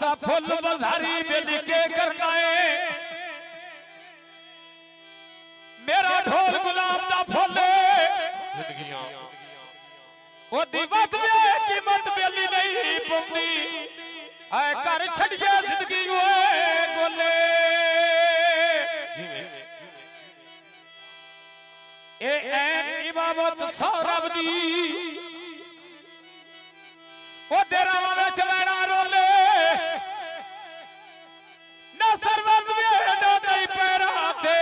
असा फुल बजारी बेली के करना है मेरा ढोल गुलाब दा फुल जिंदगियां ओ दीवत में कीमत बेली नहीं पौंदी ऐ कर छड़िए जिंदगी ओए गोले ए ऐन इबादत सौरभ दी ओ तेरा विच मैना रोले ना सरवत वेडो नहीं पैरा थे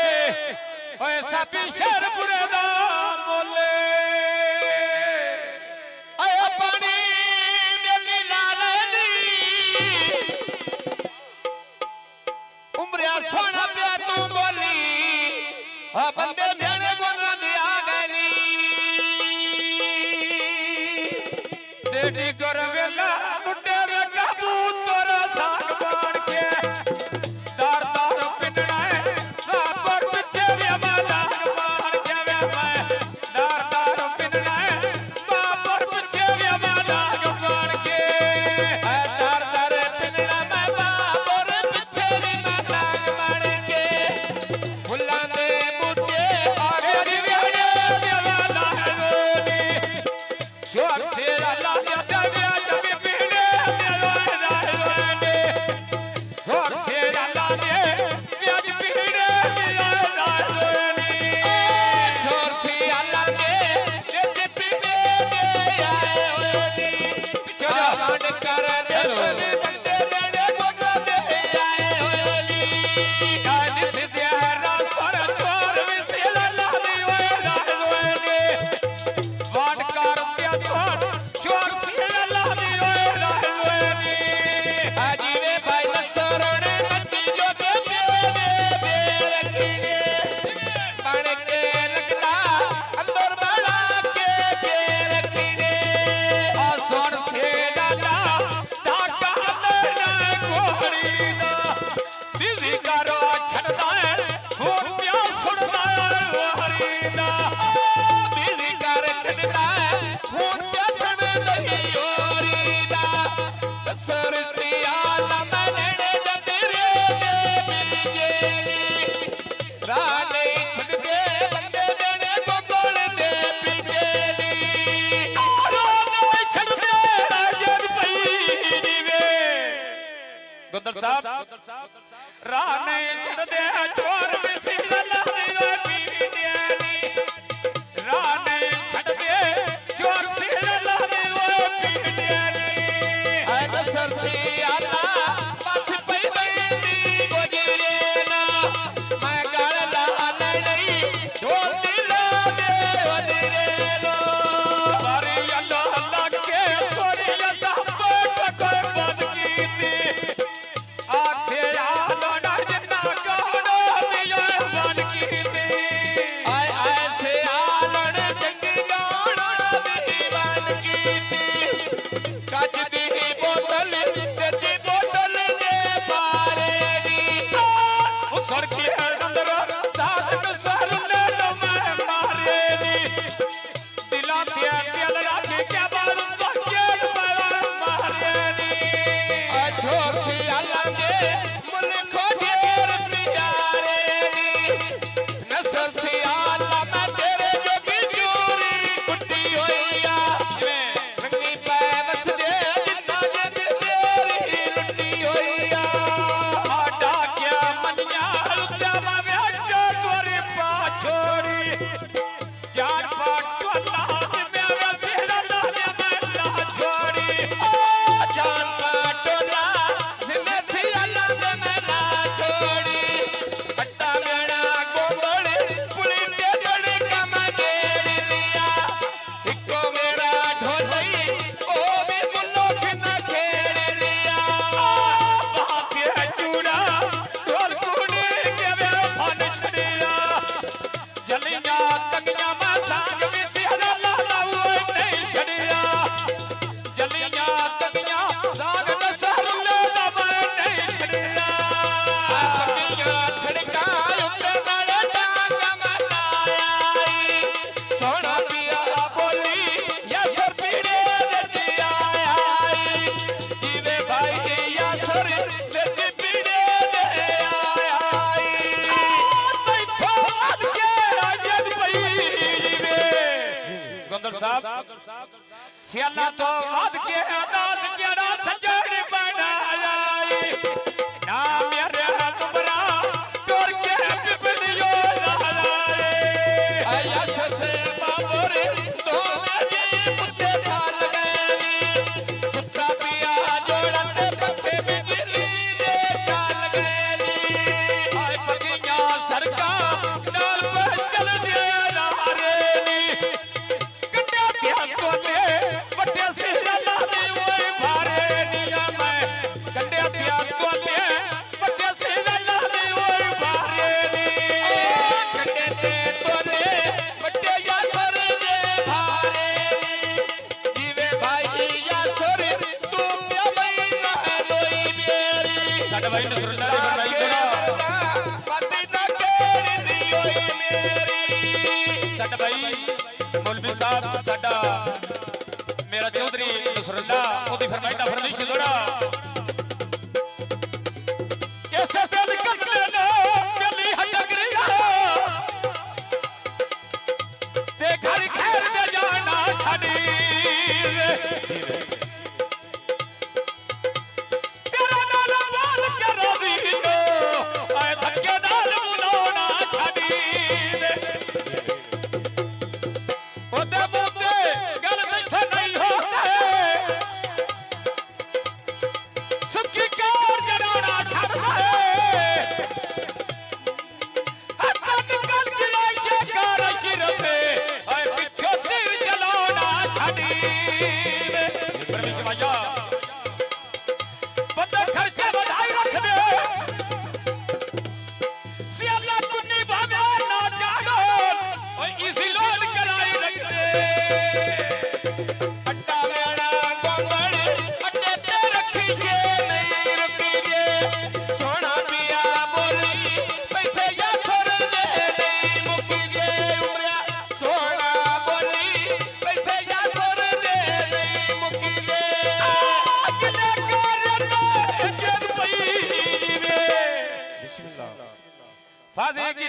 ओए साफी शहर बुरे दा बोले आया पानी दिल्ली लालनी उमरिया सोना पे तू बोली आ बंदे मेरे गोरा दिया गली तेरी गरवेला मुंडे वे कबूतर साग बाण के दार दार पिंडना है बापर पीछे वे मैदान मार के वे मैं दार दार पिंडना है बापर पीछे वे मैदान मार के दार दार पिंडना मैं बापर पीछे वे मैदान मार के फुल्ला दे बूटे आगे जीवे वे मैदान गोली शोर से अल्लाह राने छड़ दे छोर मिसिर लाने पीड़ियानी राने छड़ दे छोर सिर लाने पीड़ियानी ऐ नसर से आला बस पई दी गोजरे ना मैं गल लाने नहीं ढोल दिला दे वदरे लो बारी अल्लाह अल्लाह के सोरिया साहब कोई बद कीती साहब सियाला तो वाद के अनाथ के ना सजड़ी बनाया ना मेरे तुमरा तोर के बिपलियो लाए आया से बाबरे तो मेरी मुद्दे थाल गई सुता पिया जोड़ते पथे बिजली दे चाल गई आए पगिया सरकार नाल पे चल दे रे नी कन्या के तोले बटे से ला दे ओए भारे निया मैं कन्या के तोले बटे से ला दे ओए भारे नी कन्ने ते तोले बटे या सर दे भारे जीवे भाई या सर तू क्या महीना लोई मेरी साडा भाई नसरुल्लाह दे भाई कोड़ा पति ना केड़ी दी ओई मेरी साडा भाई मौलवी साहब साडा मेरा चौधरी नसरुल्लाह ओदी फरमाइश दा फरमाइश दोड़ा कैसे से निकल लेना गली हटकरिया ते घर खैर में जाना छड़ी तेरा नाल बोल के राजी नो आए धक्के नाल बुलाना छड़ी ओदे बोते गल बैठे नहीं होते सुखी कार जनाना छड़ता है हत्ता निकल गिरा शिकार शिरते आए पीछे तीर चलाना छड़ी परमेश्वर भाईया बंदा खर्चे बढ़ाई रख दे सियाला कुन्नी भावे ना जानो और इसी लोन कराई रख दे अड्डा मेरा गोगड़ अड्डे ते रखी जे नहीं रुकी जे सोना पिया बोली पैसे या सर दे नहीं मुकी जे उमरा सोना बोली पैसे या सर दे नहीं मुकी जे अगले करना जन पई वे फाजी की